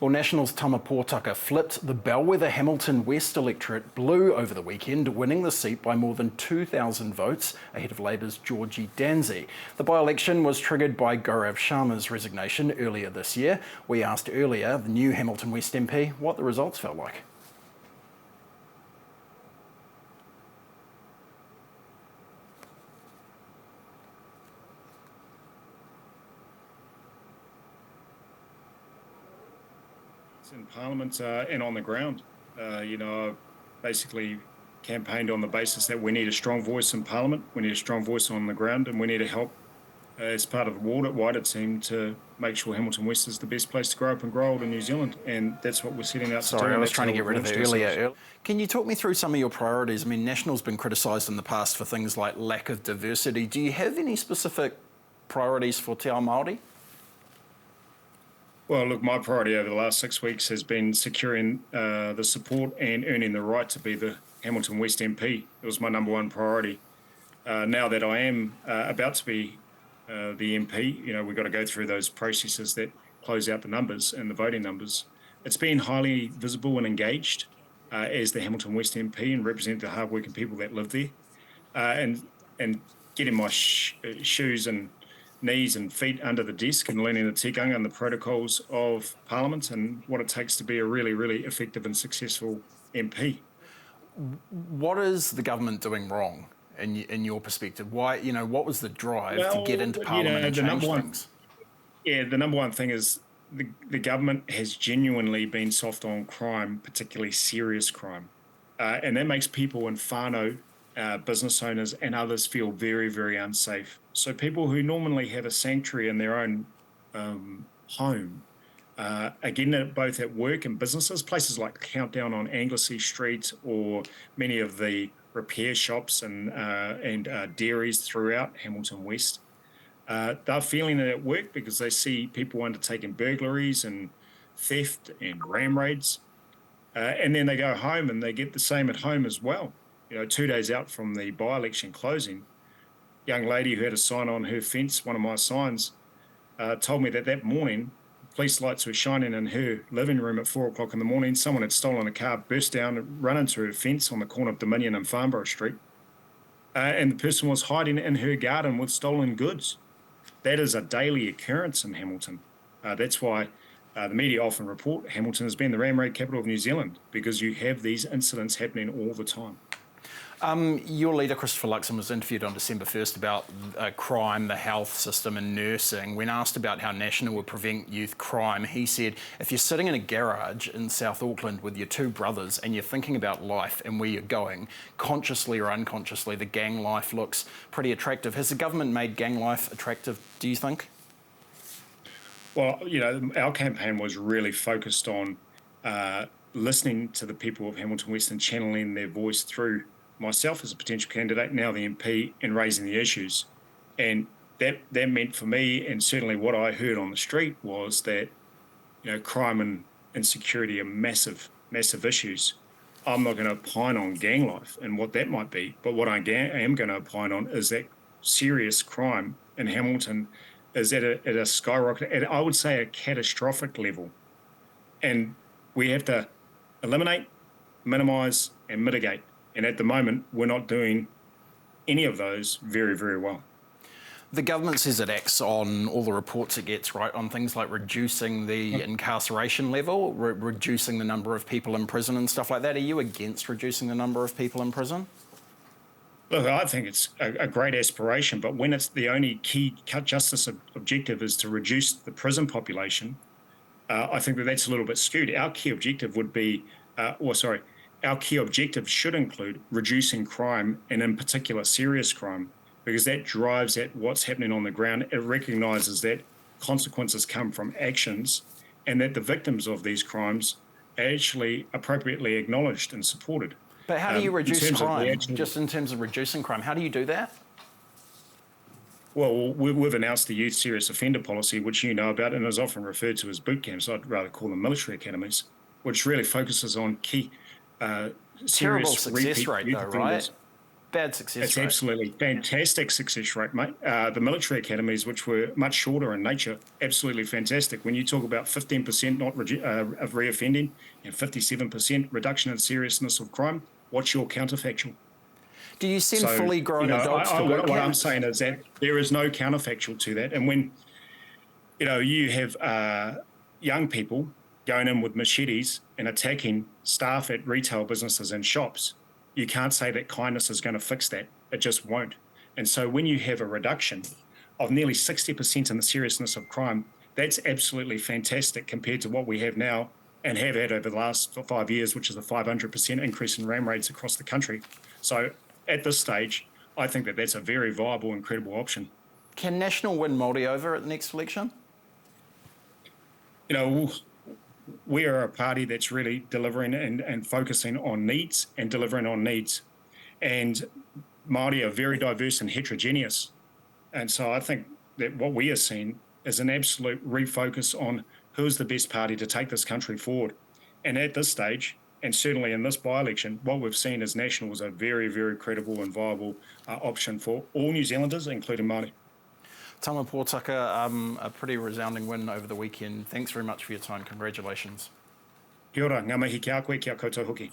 Well, Nationals' Tama Potaka flipped the bellwether Hamilton West electorate blue over the weekend, winning the seat by more than 2,000 votes ahead of Labour's Georgie Dansey. The by-election was triggered by Gaurav Sharma's resignation earlier this year. We asked earlier the new Hamilton West MP what the results felt like. In Parliament and on the ground. I basically campaigned on the basis that we need a strong voice in Parliament, we need a strong voice on the ground, and we need to help as part of the wider team to make sure Hamilton West is the best place to grow up and grow old in New Zealand, and that's what we're setting out to do. Sorry, I was trying to get rid of it earlier. Can you talk me through some of your priorities? I mean, National's been criticised in the past for things like lack of diversity. Do you have any specific priorities for Te Ao Māori? Well, look, my priority over the last 6 weeks has been securing the support and earning the right to be the Hamilton West MP. It was my number one priority. Now that I am about to be the MP, we've got to go through those processes that close out the numbers and the voting numbers. It's been highly visible and engaged as the Hamilton West MP and represent the hard-working people that live there. And getting my shoes and knees and feet under the desk and learning the tikanga and the protocols of Parliament and what it takes to be a really, really effective and successful MP. What is the government doing wrong in your perspective? Why, what was the drive to get into Parliament and change things? The number one thing is the government has genuinely been soft on crime, particularly serious crime. And that makes people in whānau, business owners and others feel very, very unsafe. So people who normally have a sanctuary in their own home, again, both at work and businesses, places like Countdown on Anglesey Street or many of the repair shops and dairies throughout Hamilton West, they're feeling it at work because they see people undertaking burglaries and theft and ram raids. And then they go home and they get the same at home as well. 2 days out from the by-election closing, young lady who had a sign on her fence, one of my signs, told me that morning, police lights were shining in her living room at 4 o'clock in the morning. Someone had stolen a car, burst down, and run into her fence on the corner of Dominion and Farnborough Street. And the person was hiding in her garden with stolen goods. That is a daily occurrence in Hamilton. That's why the media often report Hamilton has been the ram raid capital of New Zealand, because you have these incidents happening all the time. Your leader, Christopher Luxon, was interviewed on December 1st about crime, the health system and nursing. When asked about how National would prevent youth crime, he said, if you're sitting in a garage in South Auckland with your two brothers and you're thinking about life and where you're going, consciously or unconsciously, the gang life looks pretty attractive. Has the government made gang life attractive, do you think? Well, our campaign was really focused on listening to the people of Hamilton West and channeling their voice through myself as a potential candidate, now the MP, and raising the issues. And that meant for me, and certainly what I heard on the street, was that crime and insecurity are massive, massive issues. I'm not going to opine on gang life and what that might be, but what I am going to opine on is that serious crime in Hamilton is at a skyrocket, at I would say a catastrophic level. And we have to eliminate, minimise and mitigate. And at the moment, we're not doing any of those very, very well. The government says it acts on all the reports it gets, right, on things like reducing the incarceration level, reducing the number of people in prison and stuff like that. Are you against reducing the number of people in prison? Look, I think it's a great aspiration, but when it's the only key justice objective is to reduce the prison population, I think that's a little bit skewed. Our key objective would be, our key objective should include reducing crime, and in particular serious crime, because that drives at what's happening on the ground. It recognises that consequences come from actions and that the victims of these crimes are actually appropriately acknowledged and supported. But how do you reduce crime? Just in terms of reducing crime, how do you do that? Well, we've announced the Youth Serious Offender Policy, which you know about and is often referred to as boot camps. I'd rather call them military academies, which really focuses on key terrible success rate, though, right? bad success It's rate. absolutely fantastic success rate, mate. The military academies, which were much shorter in nature, absolutely fantastic. When you talk about 15% of reoffending and 57% reduction in seriousness of crime, what's your counterfactual? Do you send So, fully grown adults to boot what I'm camps? saying is that there is no counterfactual to that. And when, you have young people going in with machetes and attacking staff at retail businesses and shops, you can't say that kindness is going to fix that. It just won't. And so when you have a reduction of nearly 60% in the seriousness of crime, that's absolutely fantastic compared to what we have now and have had over the last 5 years, which is a 500% increase in ram raids across the country. So at this stage, I think that that's a very viable and credible option. Can National win Māori over at the next election? We are a party that's really delivering and focusing on needs and delivering on needs. And Māori are very diverse and heterogeneous. And so I think that what we are seeing is an absolute refocus on who's the best party to take this country forward. And at this stage, and certainly in this by-election, what we've seen is National was a very, very credible and viable option for all New Zealanders, including Māori. Tama Potaka, a pretty resounding win over the weekend. Thanks very much for your time. Congratulations. Kia ora, ngā mihi ki a koe, kia koutou hoki.